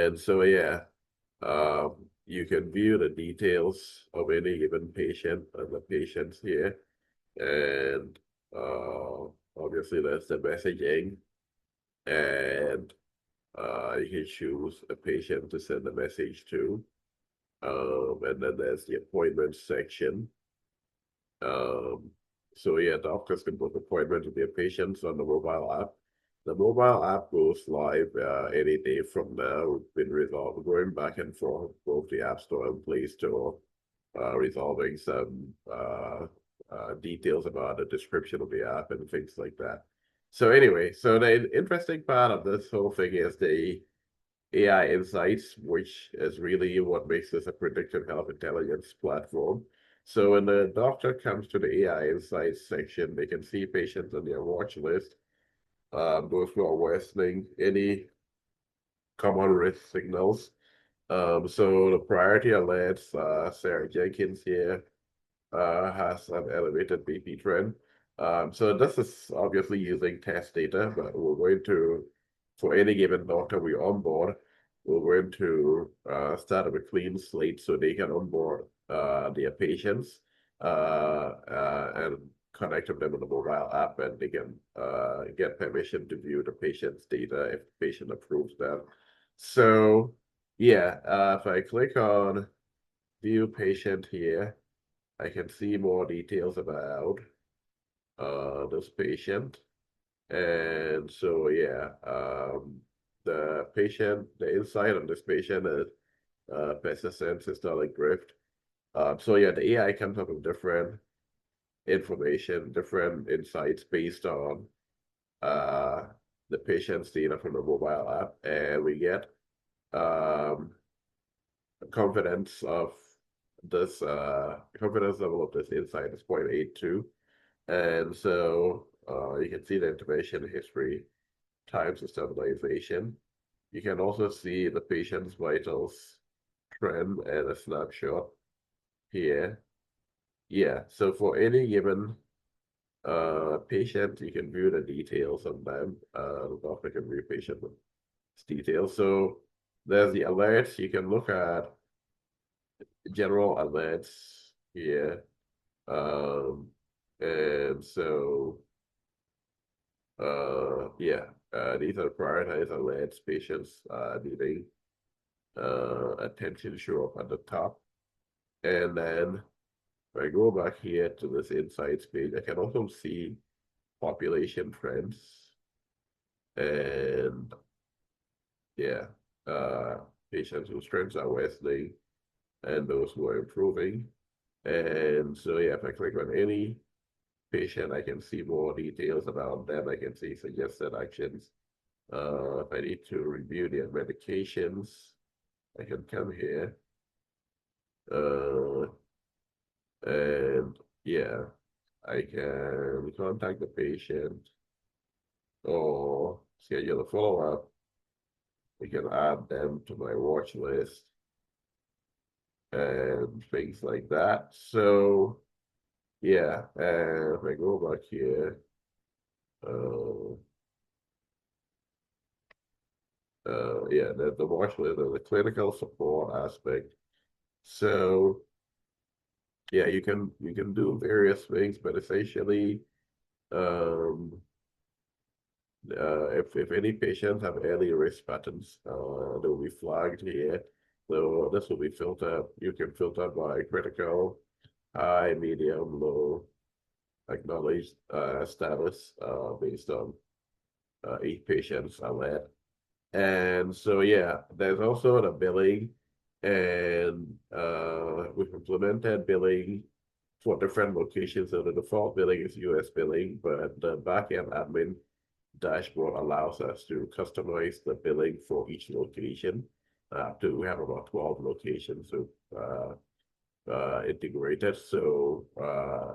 And so, yeah, you can view the details of any given patient and the patients here. And obviously, there's the messaging, and you can choose a patient to send a message to. And then there's the appointment section. Um, so yeah, doctors can book appointments with their patients on the mobile app. The mobile app goes live any day from now. We've been going back and forth both the App Store and Play Store, resolving some details about the description of the app and things like that. So anyway, so the interesting part of this whole thing is the AI insights, which is really what makes this a predictive health intelligence platform. So when the doctor comes to the AI insights section, they can see patients on their watch list, those who are worsening, any common risk signals. So the priority alerts, Sarah Jenkins here has an elevated BP trend. So this is obviously using test data, but we're going to, for any given doctor we onboard, we're going to start with a clean slate so they can onboard their patients and connect with them on the mobile app, and they can get permission to view the patient's data if the patient approves them. So yeah, if I click on view patient here, I can see more details about this patient. And so, yeah, the insight on this patient is persistent systolic drift. So, yeah, the AI comes up with different information, different insights based on uh, the patient's data from the mobile app. And we get um, confidence of this confidence level of this insight is 0.82. And so you can see the intervention history, times of stabilization. You can also see the patient's vitals trend and a snapshot here. Yeah, so for any given patient, you can view the details on them. The doctor can view patient details. So there's the alerts. You can look at general alerts here. Um, and so yeah, these are prioritized alerts patients needing attention show up at the top. And then if I go back here to this insights page, I can also see population trends. And yeah, patients whose trends are worsening and those who are improving. And so yeah, if I click on any patient, I can see more details about them. I can see suggested actions. If I need to review their medications, I can come here. Uh, and yeah, I can contact the patient or schedule a follow-up. We can add them to my watch list and things like that. So yeah, and if I go back here, uh, yeah, the watch list and the clinical support aspect. So yeah, you can do various things, but essentially, um, if any patients have early risk patterns, they will be flagged here. So this will be filtered. You can filter by critical, high, medium, low, acknowledged status based on each patient's alert. And so yeah, there's also the billing, and we've implemented billing for different locations. So the default billing is US billing, but the backend admin dashboard allows us to customize the billing for each location. We have about 12 locations so integrated. So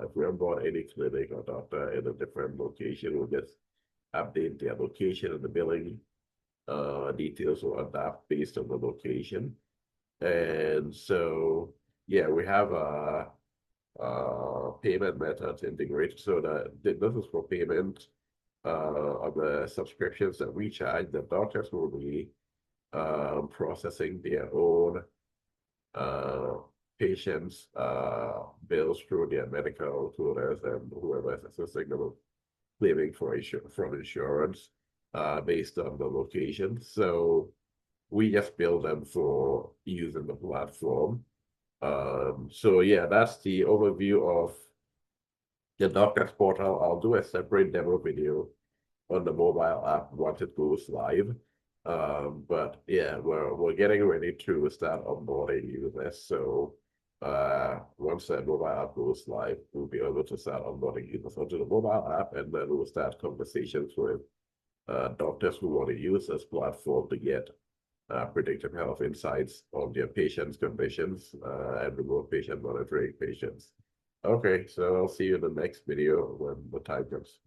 if we onboard any clinic or doctor in a different location, we'll just update their location and the billing details will adapt based on the location. And so, yeah, we have payment methods integrated so that this is for payment of the subscriptions that we charge. The doctors will be processing their own patients' bills through their medical tutors and whoever is assisting them with claiming for from insurance based on the location. So we just bill them for using the platform. So yeah, that's the overview of the doctor's portal. I'll do a separate demo video on the mobile app once it goes live. But yeah, we're getting ready to start onboarding users. So once that mobile app goes live, we'll be able to start onboarding users onto the mobile app, and then we'll start conversations with doctors who want to use this platform to get predictive health insights on their patients' conditions and remote patient monitoring patients. Okay, so I'll see you in the next video when the time comes.